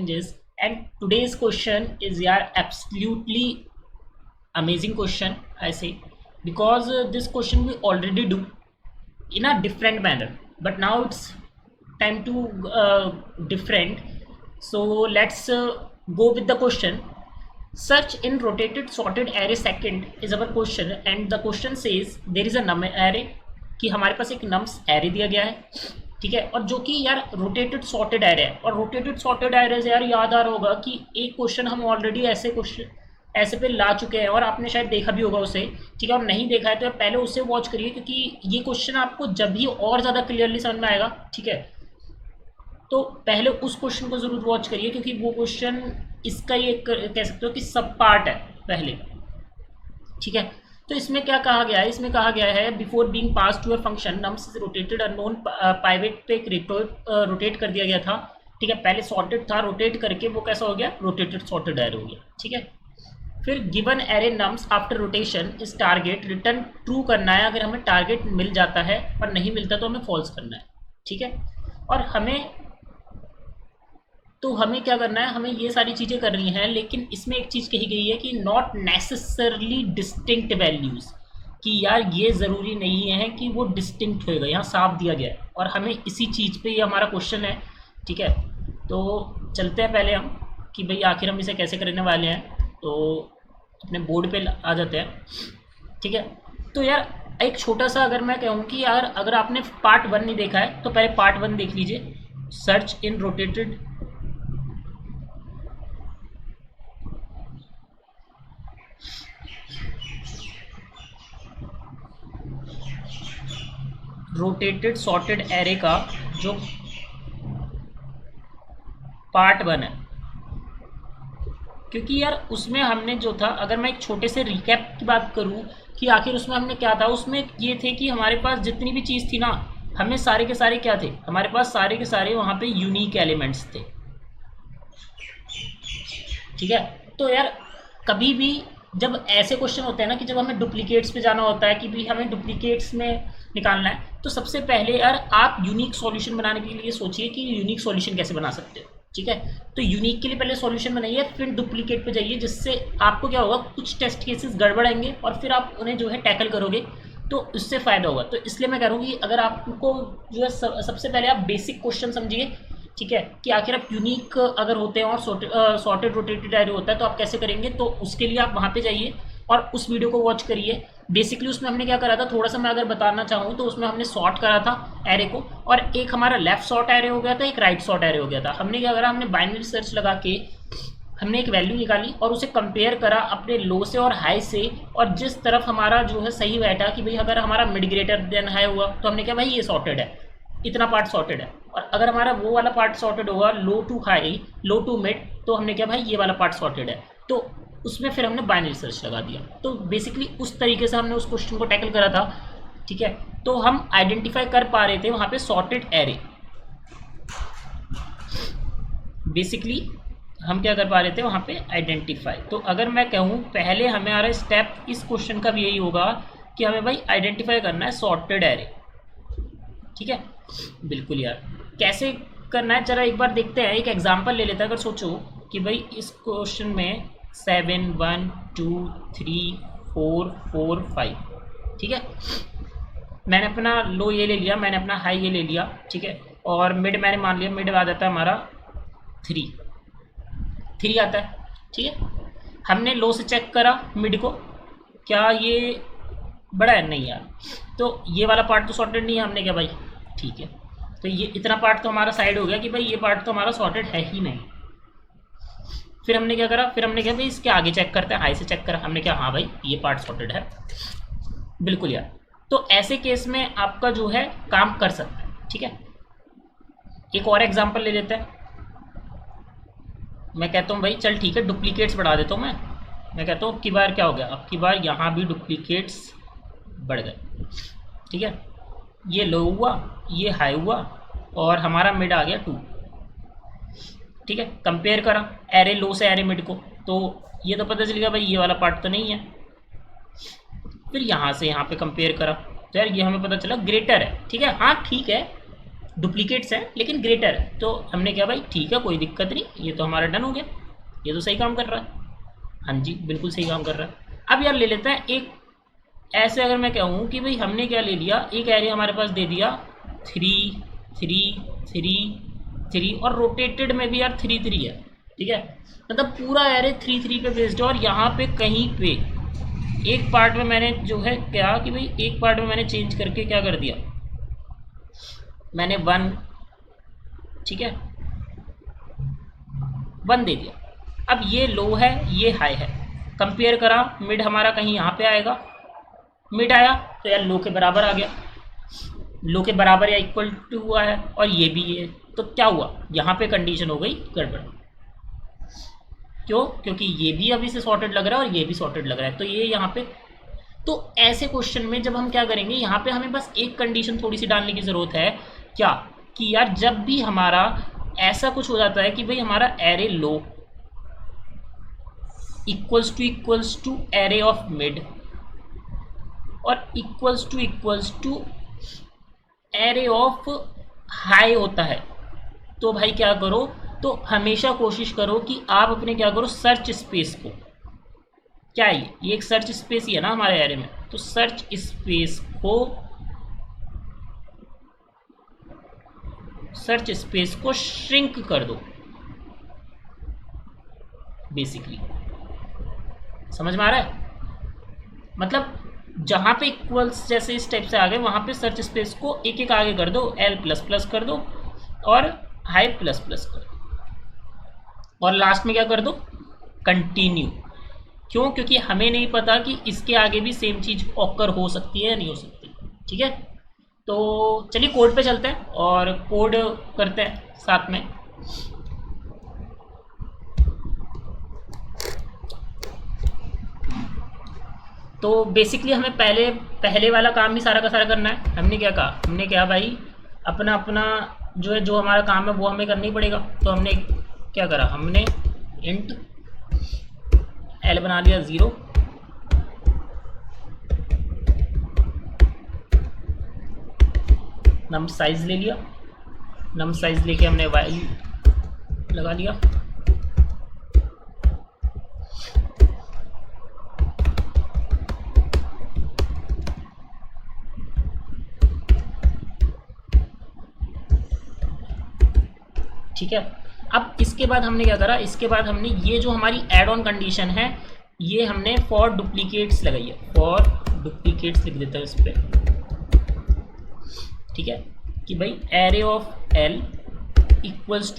challenges, and today's question is yeah absolutely amazing question I say, because this question we already do in a different manner, but now it's time to different. So let's go with the question. Search in rotated sorted array second is our question, and the question says there is a num array, कि हमारे पास एक nums array दिया गया है, ठीक है, और जो कि यार रोटेटेड सॉर्टेड एरे है। और रोटेटेड सॉर्टेड एरे से यार याद आ रहा होगा कि एक क्वेश्चन हम ऑलरेडी ऐसे क्वेश्चन ऐसे पे ला चुके हैं, और आपने शायद देखा भी होगा उसे, ठीक है, और नहीं देखा है तो पहले उसे वॉच करिए, क्योंकि ये क्वेश्चन आपको जब भी और ज़्यादा क्लियरली समझ में आएगा, ठीक है। तो पहले उस क्वेश्चन को ज़रूर वॉच करिए, क्योंकि वो क्वेश्चन इसका ये कह सकते हो कि सब पार्ट है पहले, ठीक है। तो इसमें क्या कहा गया है, इसमें कहा गया है before being pass to a function nums is rotated unknown pivot पे एक रोटेट कर दिया गया था, ठीक है। पहले सॉर्टेड था, रोटेट करके वो कैसा हो गया, रोटेटेड सॉर्टेड एरे हो गया, ठीक है। फिर given array nums after rotation इस टारगेट रिटर्न ट्रू करना है, अगर हमें टारगेट मिल जाता है और नहीं मिलता तो हमें फॉल्स करना है, ठीक है। और हमें क्या करना है, हमें ये सारी चीज़ें करनी है, लेकिन इसमें एक चीज़ कही गई है कि नॉट नेसेसरली डिस्टिंक्ट वैल्यूज़, कि यार ये ज़रूरी नहीं है कि वो डिस्टिंक्ट होएगा, यहाँ साफ दिया गया है, और हमें इसी चीज़ पे ये हमारा क्वेश्चन है, ठीक है। तो चलते हैं पहले हम कि भाई आखिर हम इसे कैसे करने वाले हैं, तो अपने बोर्ड पे आ जाते हैं, ठीक है। तो यार एक छोटा सा अगर मैं कहूँ कि यार अगर आपने पार्ट 1 नहीं देखा है तो पहले पार्ट 1 देख लीजिए। Search in rotated sorted array का जो पार्ट 1 है, क्योंकि यार उसमें हमने जो था, अगर मैं एक छोटे से रिकैप की बात करूं कि आखिर उसमें हमने क्या था, उसमें ये थे कि हमारे पास जितनी भी चीज़ थी ना, हमें सारे के सारे क्या थे, हमारे पास सारे के सारे वहाँ पे यूनिक एलिमेंट्स थे, ठीक है। तो यार कभी भी जब ऐसे क्वेश्चन होते हैं ना कि जब हमें डुप्लीकेट्स पे जाना होता है कि भी हमें डुप्लीकेट्स में निकालना है, तो सबसे पहले यार आप यूनिक सॉल्यूशन बनाने के लिए सोचिए कि यूनिक सॉल्यूशन कैसे बना सकते हो, ठीक है। तो यूनिक के लिए पहले सॉल्यूशन बनाइए, फिर डुप्लीकेट पे जाइए, जिससे आपको क्या होगा, कुछ टेस्ट केसेस गड़बड़ाएंगे और फिर आप उन्हें जो है टैकल करोगे, तो इससे फ़ायदा होगा। तो इसलिए मैं कह रहा हूँ कि अगर आपको जो है सबसे पहले आप बेसिक क्वेश्चन समझिए, ठीक है, कि आखिर आप यूनिक अगर होते हैं और सॉर्टेड रोटेटेड एरे होता है तो आप कैसे करेंगे, तो उसके लिए आप वहाँ पे जाइए और उस वीडियो को वॉच करिए। बेसिकली उसमें हमने क्या करा था, थोड़ा सा मैं अगर बताना चाहूँ तो उसमें हमने सॉर्ट करा था एरे को, और एक हमारा लेफ्ट सॉर्ट एरे हो गया था, एक राइट सॉर्ट एरे हो गया था। हमने क्या करा, हमने बाइनरी सर्च लगा के हमने एक वैल्यू निकाली और उसे कंपेयर करा अपने लो से और हाई से, और जिस तरफ हमारा जो है सही बैठा कि भाई अगर हमारा मिड ग्रेटर देन हाई हुआ तो हमने क्या, भाई ये सॉर्टेड है, इतना पार्ट सॉर्टेड है। और अगर हमारा वो वाला पार्ट सॉर्टेड होगा low to high, low to mid, तो हमने क्या, भाई ये वाला पार्ट सॉर्टेड है, तो उसमें फिर हमने बाइनरी सर्च लगा दिया। तो बेसिकली उस तरीके से हमने उस क्वेश्चन को टैकल करा था, ठीक है। तो हम आइडेंटिफाई कर पा रहे थे वहाँ पे सॉर्टेड एरे, बेसिकली हम क्या कर पा रहे थे वहाँ पे, आइडेंटिफाई। तो अगर मैं कहूँ पहले हमारा स्टेप इस क्वेश्चन का भी यही होगा कि हमें भाई आइडेंटिफाई करना है सॉर्टेड एरे, ठीक है। बिल्कुल यार, कैसे करना है जरा एक बार देखते हैं, एक एग्जांपल ले लेते हैं। अगर सोचो कि भाई इस क्वेश्चन में 7 1 2 3 4 4 5, ठीक है, मैंने अपना लो ये ले लिया, मैंने अपना हाई ये ले लिया, ठीक है, और मिड मैंने मान लिया, मिड आ जाता है हमारा 3 आता है, ठीक है। हमने लो से चेक करा मिड को, क्या ये बड़ा है, नहीं यार, तो ये वाला पार्ट तो सॉर्टेड नहीं है, हमने क्या भाई, ठीक है, तो ये इतना पार्ट तो हमारा साइड हो गया कि भाई ये पार्ट तो हमारा सॉर्टेड है ही नहीं। फिर हमने क्या करा, फिर हमने क्या, भाई इसके आगे चेक करते हैं, हाई से चेक करा, हमने क्या, हाँ भाई ये पार्ट सॉर्टेड है, बिल्कुल यार। तो ऐसे केस में आपका जो है काम कर सकता है, ठीक है। एक और एग्जाम्पल ले लेते हैं। मैं कहता हूँ भाई चल ठीक है, डुप्लीकेट्स बढ़ा देता हूँ मैं कहता हूँ अब की बार क्या हो गया, अब की बार यहाँ भी डुप्लीकेट्स बढ़ गए, ठीक है। ये लो हुआ, ये हाई हुआ, और हमारा मिड आ गया 2, ठीक है। कंपेयर करा एरे लो से एरे मिड को, तो ये तो पता चल गया भाई ये वाला पार्ट तो नहीं है। फिर यहाँ से यहाँ पे कंपेयर करा तो यार ये हमें पता चला ग्रेटर है, ठीक है, हाँ ठीक है, डुप्लीकेट्स हैं लेकिन ग्रेटर है, तो हमने क्या भाई ठीक है कोई दिक्कत नहीं, ये तो हमारा डन हो गया, ये तो सही काम कर रहा है। हाँ जी बिल्कुल सही काम कर रहा है। अब यार ले लेते हैं एक ऐसे, अगर मैं कहूँ कि भाई हमने क्या ले लिया, एक एरे हमारे पास दे दिया 3 3 3 3 और रोटेटेड में भी यार 3 3 है, ठीक है, मतलब पूरा एरे 3 3 पे बेस्ड है। और यहाँ पे कहीं पे एक पार्ट में मैंने जो है क्या कि भाई एक पार्ट में मैंने चेंज करके क्या कर दिया, मैंने 1, ठीक है 1 दे दिया। अब ये लो है ये हाई है, कंपेयर करा मिड हमारा कहीं यहाँ पे आएगा, मिड आया तो यार लो के बराबर आ गया, लो के बराबर या इक्वल टू हुआ है, और ये भी है, तो क्या हुआ यहाँ पे कंडीशन हो गई गड़बड़। क्यों? क्योंकि ये भी अभी से सॉर्टेड लग रहा है और ये भी सॉर्टेड लग रहा है, तो ये यहाँ पे, तो ऐसे क्वेश्चन में जब हम क्या करेंगे, यहाँ पे हमें बस एक कंडीशन थोड़ी सी डालने की ज़रूरत है, क्या कि यार जब भी हमारा ऐसा कुछ हो जाता है कि भाई हमारा array low equals to array of mid और equals to array of high होता है, तो भाई क्या करो, तो हमेशा कोशिश करो कि आप अपने क्या करो, सर्च स्पेस को, क्या है ये एक सर्च स्पेस ही है ना हमारे एरे में, तो सर्च स्पेस को श्रिंक कर दो बेसिकली। समझ में आ रहा है? मतलब जहां पे इक्वल्स जैसे इस टाइप से आ गए वहां पे सर्च स्पेस को एक एक आगे कर दो, L++ कर दो और हाई ++ कर दो, और लास्ट में क्या कर दो, कंटिन्यू। क्यों? क्योंकि हमें नहीं पता कि इसके आगे भी सेम चीज ऑकर हो सकती है या नहीं हो सकती, ठीक है। तो चलिए कोड पे चलते हैं और कोड करते हैं साथ में। तो बेसिकली हमें पहले वाला काम भी सारा का सारा करना है। हमने क्या कहा, हमने क्या भाई अपना अपना जो है, जो हमारा काम है वो हमें करना ही पड़ेगा। तो हमने क्या करा, हमने इंट L बना लिया 0, नम साइज ले लिया, नम साइज लेके हमने वाइल लगा लिया, ठीक है। अब इसके बाद हमने क्या करा, इसके बाद हमने ये जो हमारी एड ऑन कंडीशन है ये हमने फॉर डुप्लीकेट्स लगाई है, फॉर डुप्लीकेट्स लिख देता है इस पर, ठीक है, कि भाई array of L equals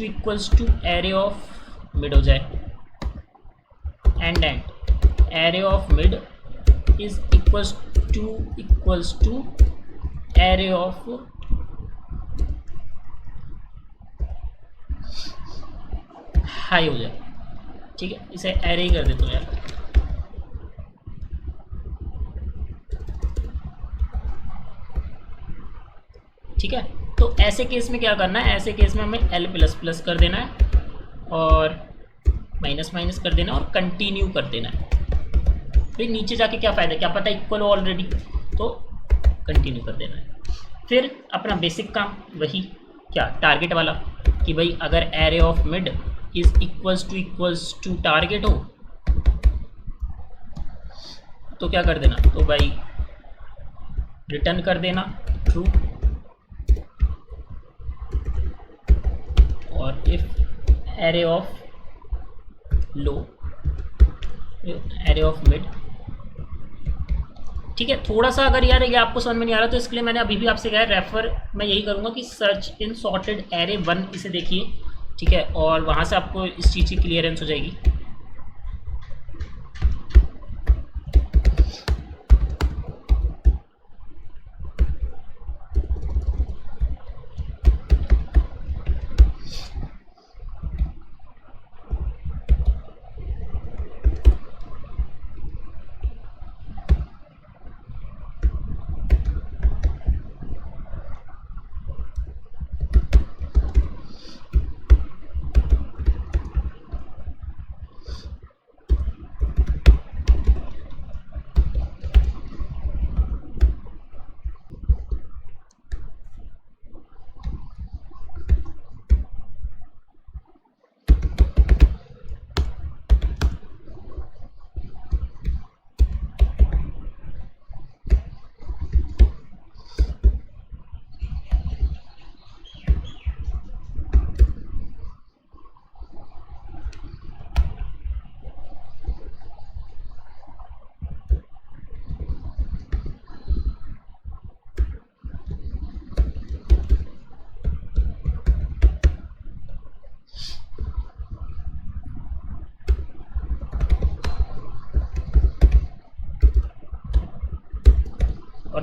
to array of mid हो जाए, and array of mid is equals to array of high हो जाए, ठीक है। इसे एरे ही कर देता हूँ यार, ठीक है। तो ऐसे केस में क्या करना है, ऐसे केस में हमें L++ कर देना है और माइनस माइनस कर देना और कंटिन्यू कर देना है। फिर नीचे जाके क्या फ़ायदा, क्या पता इक्वल हो ऑलरेडी, तो कंटिन्यू कर देना है। फिर अपना बेसिक काम वही क्या, टारगेट वाला, कि भाई अगर array of mid is equals to target हो तो क्या कर देना, तो भाई रिटर्न कर देना ट्रू, और if array of low array of mid, ठीक है। थोड़ा सा अगर यार ये आपको समझ में नहीं आ रहा तो इसके लिए मैंने अभी भी आपसे कहा है, रेफर मैं यही करूँगा कि सर्च इन सॉर्टेड एरे 1 इसे देखिए, ठीक है, और वहाँ से आपको इस चीज़ की क्लियरेंस हो जाएगी।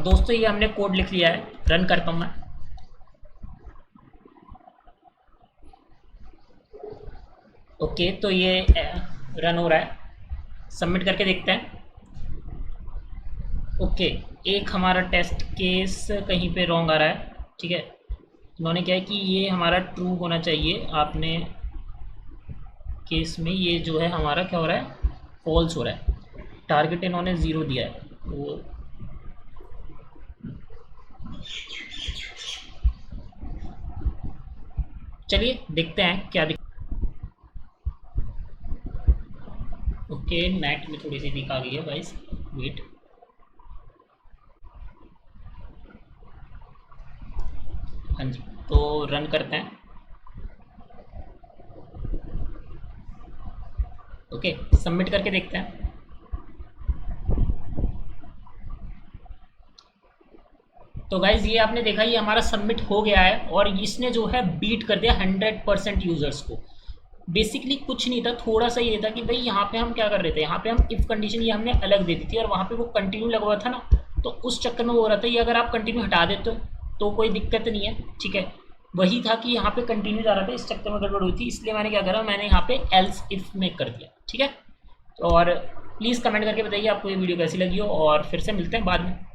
दोस्तों ये हमने कोड लिख लिया है, रन करता हूँ मैं। ओके, तो ये रन हो रहा है, सबमिट करके देखते हैं। ओके, एक हमारा टेस्ट केस कहीं पे रॉन्ग आ रहा है, ठीक है। इन्होंने क्या है कि ये हमारा ट्रू होना चाहिए, आपने केस में ये जो है हमारा क्या हो रहा है, फॉल्स हो रहा है। टारगेट इन्होंने 0 दिया है, वो चलिए देखते हैं क्या ओके, नेट में थोड़ी सी दिखा गई है गाइस, वेट। हाँ जी, तो रन करते हैं। ओके, सबमिट करके देखते हैं। तो गाइज ये आपने देखा, ये हमारा सबमिट हो गया है और इसने जो है बीट कर दिया 100% यूजर्स को। बेसिकली कुछ नहीं था, थोड़ा सा ये था कि भाई यहाँ पे हम क्या कर रहे थे, यहाँ पे हम इफ कंडीशन ये हमने अलग दे दी थी और वहाँ पे वो कंटिन्यू लगा हुआ था ना, तो उस चक्कर में वो हो रहा था। ये अगर आप कंटिन्यू हटा देते तो कोई दिक्कत नहीं है, ठीक है। वही था कि यहाँ पे कंटिन्यू जा रहा था, इस चक्कर में गड़बड़ हुई थी, इसलिए मैंने क्या करा, मैंने यहाँ पे एल्स इफ में कर दिया, ठीक है। और प्लीज़ कमेंट करके बताइए आपको ये वीडियो कैसी लगी हो, और फिर से मिलते हैं बाद में।